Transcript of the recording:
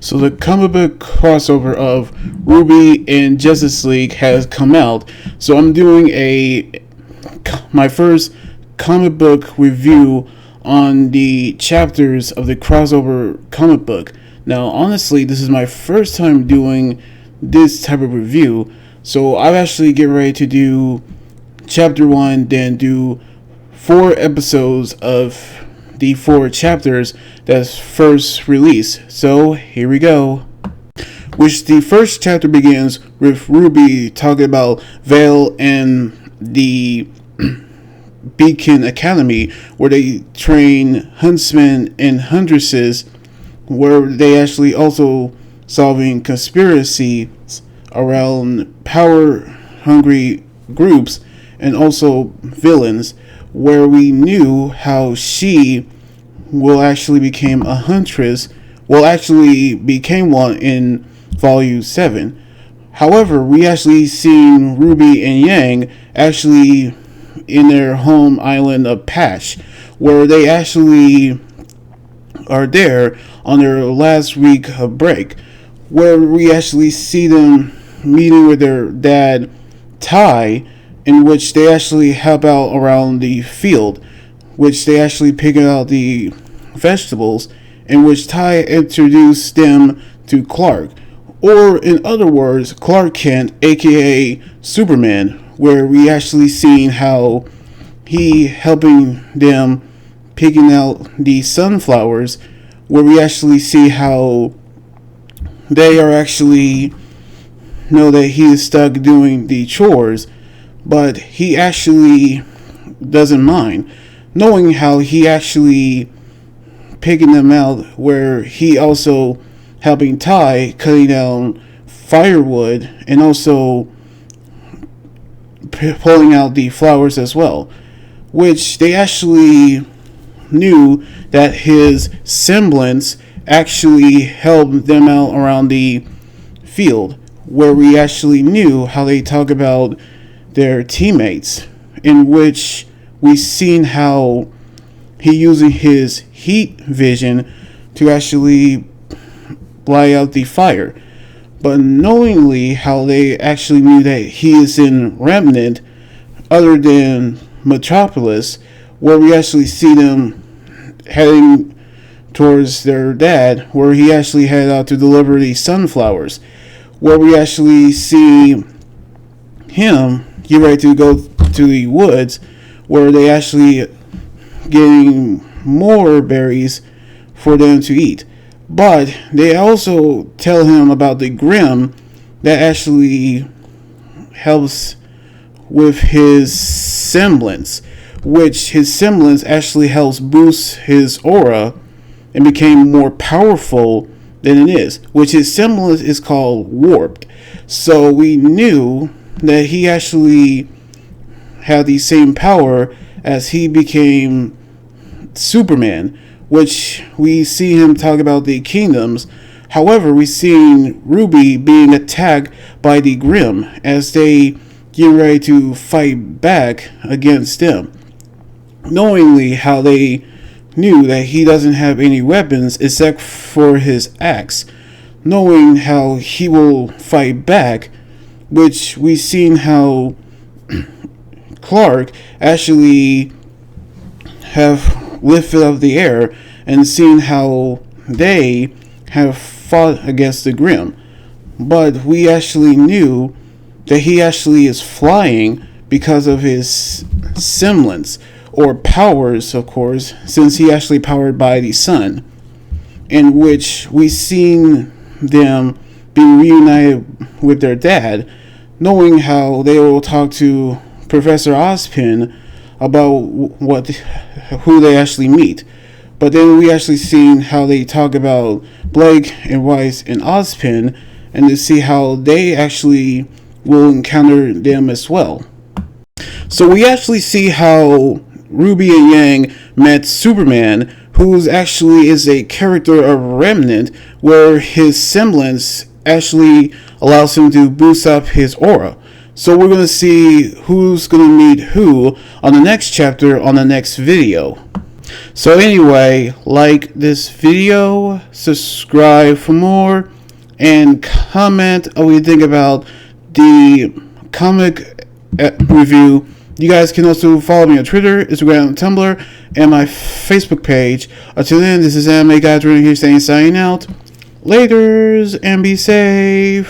So the comic book crossover of RWBY and Justice League has come out. So I'm doing my first comic book review on the chapters of the crossover comic book. Now, honestly, this is my first time doing this type of review. So I've actually get ready to do chapter 1, then do 4 episodes of the 4 chapters that's first released. So here we go. Which the first chapter begins with RWBY talking about Vale and the Beacon Academy, where they train huntsmen and huntresses, where they actually also solving conspiracies around power-hungry groups and also villains, where we knew how she will actually become a huntress, became one in volume 7. However, we actually seen RWBY and Yang actually in their home island of Patch, where they actually are there on their last week of break, where we actually see them meeting with their dad, Ty, in which they actually help out around the field, which they actually pick out the vegetables, in which Ty introduced them to Clark, or in other words, Clark Kent, aka Superman, where we actually seen how he helping them picking out the sunflowers, where we actually see how they are actually know that he is stuck doing the chores, but he actually doesn't mind, knowing how he actually picking them out, where he also helping Ty cutting down firewood and also pulling out the flowers as well, which they actually knew that his semblance actually helped them out around the field, where we actually knew how they talk about their teammates, in which we seen how he using his heat vision to actually blow out the fire, but knowingly how they actually knew that he is in Remnant other than Metropolis, where we actually see them heading towards their dad, where he actually headed out to deliver the sunflowers, where we actually see him get ready to go to the woods, where they actually getting more berries for them to eat. But they also tell him about the Grim that actually helps with his semblance, which his semblance actually helps boost his aura and became more powerful than it is, which his semblance is called warped. So we knew that he actually had the same power as he became Superman, which we see him talk about the kingdoms. However, we seen RWBY being attacked by the Grim as they get ready to fight back against them, knowingly how they knew that he doesn't have any weapons except for his axe, knowing how he will fight back, which we seen how Clark actually have lifted up the air and seen how they have fought against the Grim. But we actually knew that he actually is flying because of his semblance, or powers, of course, since he actually powered by the sun, in which we seen them being reunited with their dad, knowing how they will talk to Professor Ozpin about who they actually meet. But then we actually seen how they talk about Blake and Weiss and Ozpin, and to see how they actually will encounter them as well. So we actually see how RWBY and Yang met Superman, who actually is a character of Remnant, where his semblance actually allows him to boost up his aura. So we're going to see who's going to meet who on the next chapter on the next video. So anyway, like this video, subscribe for more, and comment what you think about the comic review. You guys can also follow me on Twitter, Instagram, Tumblr, and my Facebook page. Until then, this is Anime Guy here saying signing out. Laters, and be safe.